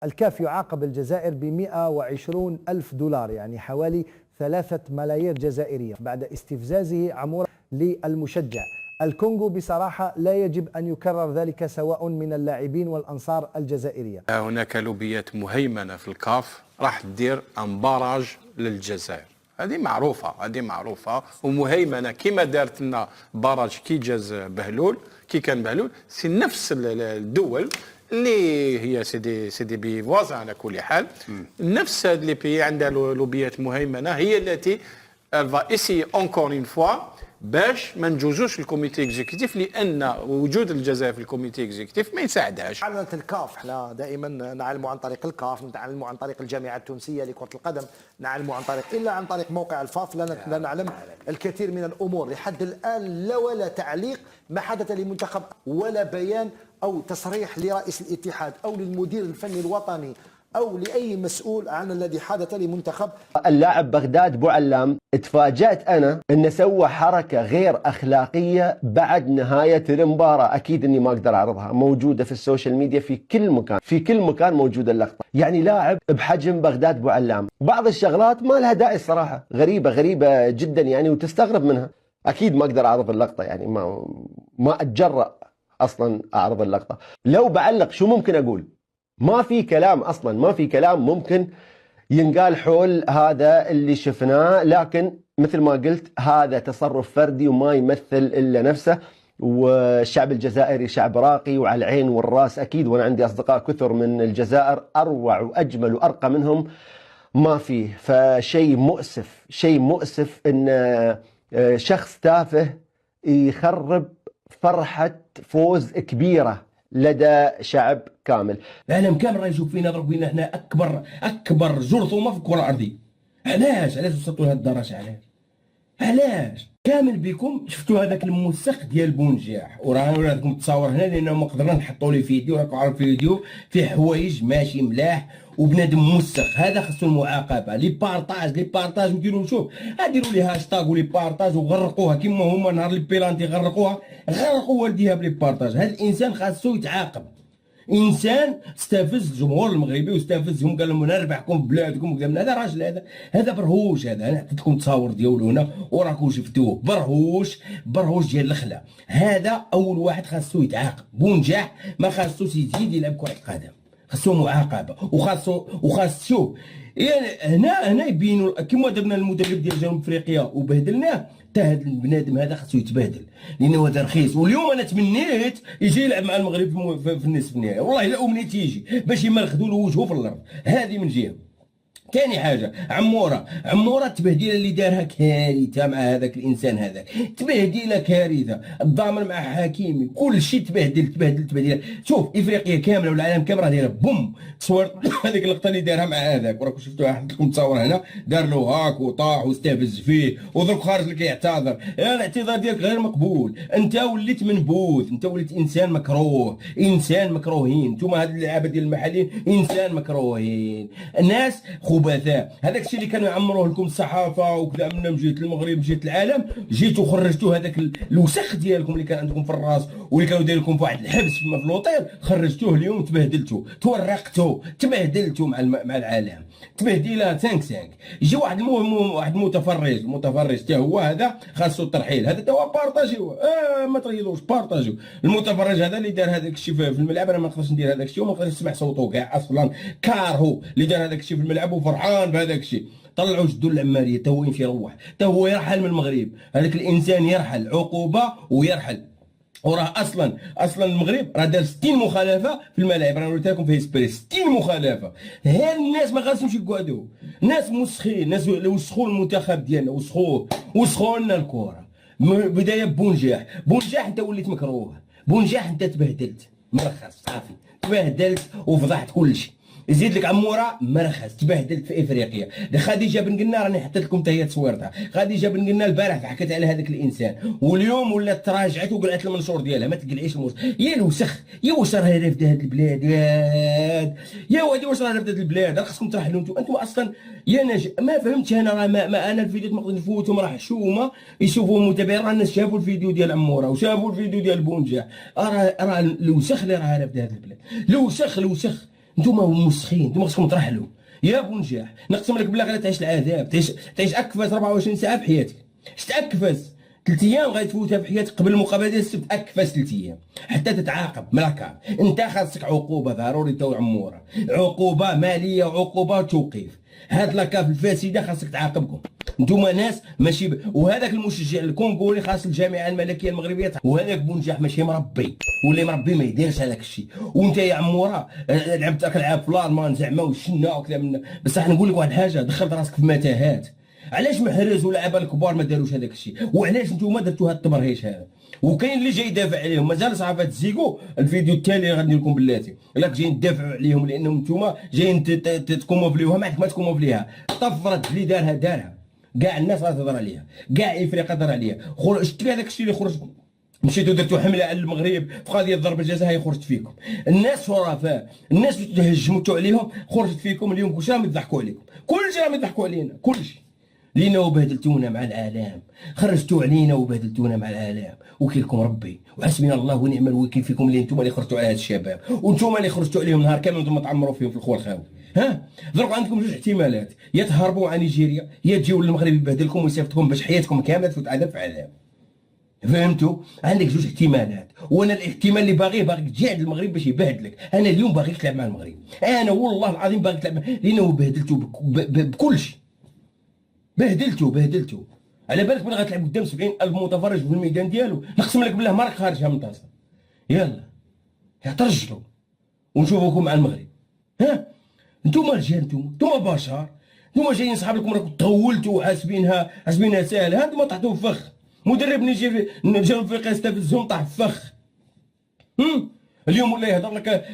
الكاف يعاقب الجزائر ب120 ألف دولار، يعني حوالي 3 ملايير جزائرية، بعد استفزازه عمورة للمشجع. الكونغو بصراحة لا يجب أن يكرر ذلك سواء من اللاعبين والأنصار الجزائرية. هناك لوبيات مهيمنة في الكاف راح تدير امباراج للجزائر، هذه معروفة ومهيمنة كما دارت لنا باراج كي جاز بهلول، كي كان بهلول سي نفس الدول اللي هي سيدي بي فوازان على كل حال. نفس هاد لي بي عندها لوبيات مهيمنه هي التي فا ايسي اونكور اون فوا باش ما نجوزوش الكوميتي اكزيكتيف، لان وجود الجزائر في الكوميتي اكزيكتيف ما يساعدهاش. اعلنت الكاف، احنا دائما نعلم عن طريق الكاف، نعلم عن طريق الجامعه التونسيه لكره القدم، نعلم عن طريق الا عن طريق موقع الفاف لا نعلم الكثير من الامور. لحد الان لا ولا تعليق ما حدث لمنتخب ولا بيان او تصريح لرئيس الاتحاد او للمدير الفني الوطني او لاي مسؤول عن الذي حدث لمنتخب. اللاعب بغداد بوعلام اتفاجأت انا انه سوى حركه غير اخلاقيه بعد نهايه المباراه، اكيد اني ما اقدر اعرضها، موجوده في السوشيال ميديا في كل مكان موجوده اللقطه. يعني لاعب بحجم بغداد بوعلام بعض الشغلات ما لها داعي الصراحه، غريبه جدا يعني وتستغرب منها. اكيد ما اقدر اعرض اللقطه، يعني ما اتجرأ اصلا اعرض اللقطه. لو بعلق شو ممكن اقول؟ ما في كلام اصلا، ما في كلام ممكن ينقال حول هذا اللي شفناه، لكن مثل ما قلت هذا تصرف فردي وما يمثل الا نفسه. والشعب الجزائري شعب راقي وعلى العين والراس اكيد، وانا عندي اصدقاء كثر من الجزائر اروع واجمل وارقى منهم ما فيه. فشيء مؤسف ان شخص تافه يخرب فرحة فوز كبيرة لدى شعب كامل. العالم كامل راه يشوف فينا، ضرب فينا احنا اكبر جرثومه في الكره الارضيه. علاش وصلتوا لهذه الدرجه؟ علاش كامل بكم شفتوا هذاك الموسخ ديال بونجاح، ورانا لكم التصاور هنا لانه ما قدرنا نحطوا لي فيديو، راكم عارف فيديو فيه حوايج ماشي ملاح وبنادم موسخ، هذا خصو المعاقبه. لي بارطاج وديروا شوف، ديروا لي هاشتاغ ولي بارطاج وغرقوها كيما هما نهار لي بيلانتي غرقوا والديها بلي بارطاج. هذا الانسان خاصو يتعاقب، انسان استفز الجمهور المغربي واستفزهم، قال لهم نربحكم ببلادكم وكذا. هذا راجل، هذا برهوش، هذا انا حطيت لكم التصاور ديالو هنا وراكم شفتوه، برهوش ديال الخلا. هذا اول واحد خاصو يتعاقب. بونجاح ما خاصوش يزيد يلعب كره القدم، خاصو معاقبه وخاصو يعني هنا يبينوا كيما درنا المدرب ديال جنوب افريقيا وبهدلناه. حتى هذا البنادم هذا خاصو يتبهدل لانه هذا رخيص. واليوم انا تمنيت يجي يلعب مع المغرب في النصف النهائي، والله لا امنيتي يجي باش يمرخدوا له وجهه في الارض. هذه من جهه. ثاني حاجه عموره التبهديله اللي دارها كارثه مع هذاك الانسان، هذا تبهديله كارثه. الضامن مع حكيمي كل شيء تبهدل. شوف افريقيا كامله والعالم كامل راه دايره بوم تصور هذيك اللقطه اللي دارها مع هذاك، وراكم شفتوها، حطيت لكم تصور هنا، دار له هاك وطاح واستفز فيه ودرك خارج لك يعتذر. الاعتذار ديالك غير مقبول، انت وليت منبوذ، انت وليت انسان مكروه، انسان مكروهين. نتوما هاد اللعابه ديال المحليين انسان مكروهين، الناس خبثاء. هذاك الشيء اللي كانوا يعمروه لكم الصحافه وكذا من جهه المغرب من جهه العالم، جيتوا خرجتوا هذاك الوسخ ديالكم اللي كان عندكم في الراس واللي كانوا داير لكم في واحد الحبس في الوطير، خرجتوه اليوم تبهدلتوا، تورقتوا، تبهدلتوا مع العالم، تبهديله 5 يجي واحد متفرج حتى هو هذا خاصو الترحيل. هذا هو بارطاجيو، ما تريضوش، بارطاجيو. المتفرج هذا اللي دار هذاك الشيء في الملعب، انا ما نقدرش ندير هذاك الشيء وما نقدرش نسمع صوته كاع اصلا، كارهو اللي دار هذاك الشيء في الملعب وفرحان بهذاك الشيء. طلعوا جدو العماريه، تا هو يمشي يروح، تا هو يرحل من المغرب. هذاك الانسان يرحل عقوبه ويرحل. وراه اصلا المغرب راه دار 60 مخالفه في الملاعب، انا قلت لكم في اسبريس 60 مخالفه. هاد الناس ما خاصهمش يقعدوا، ناس مسخين، ناس وسخوا المنتخب ديالنا، وسخوا لنا الكره. بدايه بونجاح انت وليت مكروه، بونجاح انت تبهدلت، مرخص صافي، تبهدلت وفضحت كل شيء. يزيد لك عموره مرخص، تبهدلت في افريقيا. خديجه بن قلنا راني حطيت لكم حتى هي تصويرتها، خديجه بن قلنا البارح حكت على هذاك الانسان، واليوم ولات تراجعت وقلعت المنشور ديالها. ما تقلعيش يا الوسخ، يا واش راه هذا في هذه البلاد، يا وادي واش راه في هذه البلاد، راه خصكم ترحلوا انتم اصلا. يا ما فهمتش انا، راه ما انا الفيديو ما نقدر نفوتهم، راه حشومه يشوفوا متابعين، راه الناس شافوا الفيديو ديال عموره وشافوا الفيديو ديال بونجاح. راه الوسخ اللي راه في هذه البلاد، الوسخ انتوما مسخين، انتوما خصكم ترحلوا يا بونجاح. نقسم لك بالله غير تعيش العذاب، تعيش اكفس 24 ساعه في حياتك. شت اكفس 3 ايام غتفوتها في حياتك قبل المقابله ديال السبت، اكفس 3 ايام حتى تتعاقب من الكار. انت خاصك عقوبه ضروري تو عموره، عقوبه ماليه وعقوبه توقيف. هاد لاكاف الفاسده خاصك تعاقبكم. نتوما ناس ماشي وهذاك المشجع الكونغولي خاص الجامعه الملكيه المغربيه، وهذاك بونجاح ماشي مربي، واللي مربي ما يديرش هذاك الشيء. وانت يا عموره لعبت العاب في الالمان زعما وشنا وكلام من بصح نقول لك واحد الحاجه، دخلت راسك في متاهات. علاش محرز واللعابه الكبار ما داروش هذاك الشيء؟ وعلاش نتوما درتوا هذا التبرهيش هذا؟ وكاين اللي جاي يدافع عليهم، مازال صحافه تزيكو. الفيديو التالي غادي ندير لكم بلاتي، راك جايين تدافعوا عليهم لانهم نتوما جايين تكوموفليوها، ما عندك ما تكوموفليها. طفرت اللي دارها كاع الناس غتهضر عليها، كاع افريقيا تهضر عليها. شتي هذاك الشيء اللي خرج، مشيتوا درتوا حمله على المغرب في قضيه ضرب الجزاء، هي خرجت فيكم. الناس شرفاء، الناس اللي تهجمتوا عليهم خرجت فيكم. اليوم كلشي راهم يضحكوا عليكم، كلشي راهم يضحكوا علينا، كلشي لينا وبهدلتونا مع العالم. خرجتوا علينا وبهدلتونا مع العالم، وكيلكم ربي وحسبنا الله ونعم الوكيل فيكم، اللي انتم اللي خرجتوا على هاد الشباب، وانتم اللي خرجتوا عليهم نهار كامل وانتم تعمروا فيهم في الخوال الخاوي. ها دروك عندكم جوج احتمالات، يا تهربوا عن نيجيريا يا تجيو للمغرب يبهدلكم ويصيفطكم باش حياتكم كامله تفوت عذاب في عذاب. فهمتوا؟ عندك جوج احتمالات، وانا الاحتمال اللي باغيك تجي عند المغرب باش يبهدلك. انا اليوم باغيك تلعب مع المغرب، انا والله العظيم باغيك تلعب لانه بهدلتوا بكل شيء. بهدلتو على بالك من غتلعب قدام 70,000 متفرج في الميدان ديالو. نقسم لك بالله ما راك خارجها منتصر. يلا ترجلوا ونشوفوكم مع المغرب. ها نتوما رجال، نتوما بشر، نتوما جايين صحاب لكم راكم تغولتوا حاسبينها ساهله. ها نتوما طحتوا في فخ. مدرب نيجي جنوب افريقيا استفزهم طاح في فخ. اليوم ولا يهضر لك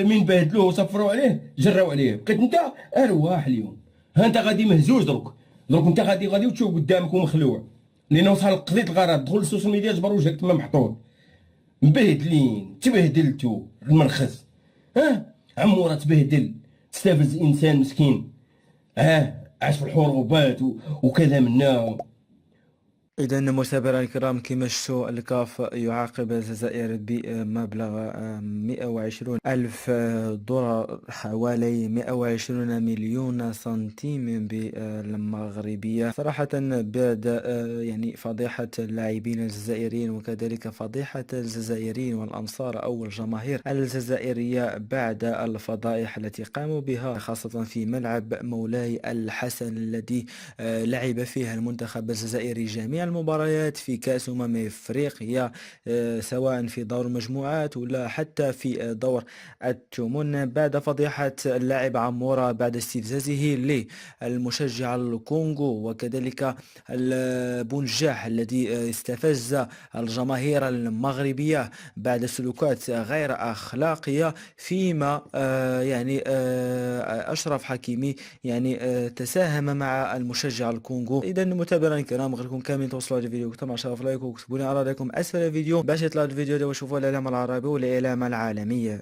مين بهدلوه وصفروا عليه جراو عليه، بقيت انت ارواح اليوم. ها انت غادي مهزوز دروك انت غادي وتشوف قدامك ومخلوع، لانه صار قضيه الغرض. دخل للسوشيال ميديا جبر وجهك تما محطوط، مبهدلين، تبهدلتوا المرخص. ها عموره تبهدل، تستفز انسان مسكين عاش في الحروبات وكذا منا. إذا متابعينا الكرام، كما شفتوا الكاف يعاقب الجزائر بمبلغ 120 ألف دولار، حوالي 120 مليون سنتيم بالمغربية. صراحة بعد يعني فضيحة اللاعبين الجزائريين وكذلك فضيحة الجزائريين والأنصار أو الجماهير الجزائرية بعد الفضائح التي قاموا بها، خاصة في ملعب مولاي الحسن الذي لعب فيها المنتخب الجزائري جميع المباريات في كأس افريقيا، سواء في دور المجموعات ولا حتى في دور الثمن، بعد فضيحة اللاعب عمورة بعد استفزازه للمشجع الكونغو وكذلك البونجاح الذي استفز الجماهير المغربية بعد سلوكات غير أخلاقية، فيما يعني أشرف حكيمي يعني تساهم مع المشجع الكونغو. إذا متابعينا الكرام، غيركم كاملين توصلوا هذا الفيديو كتبوا شرف لايك وكتبوا لي على رايكم اسفل الفيديو باش يطلع الفيديو ده وشوفوا الاعلام العربي والاعلام العالمي.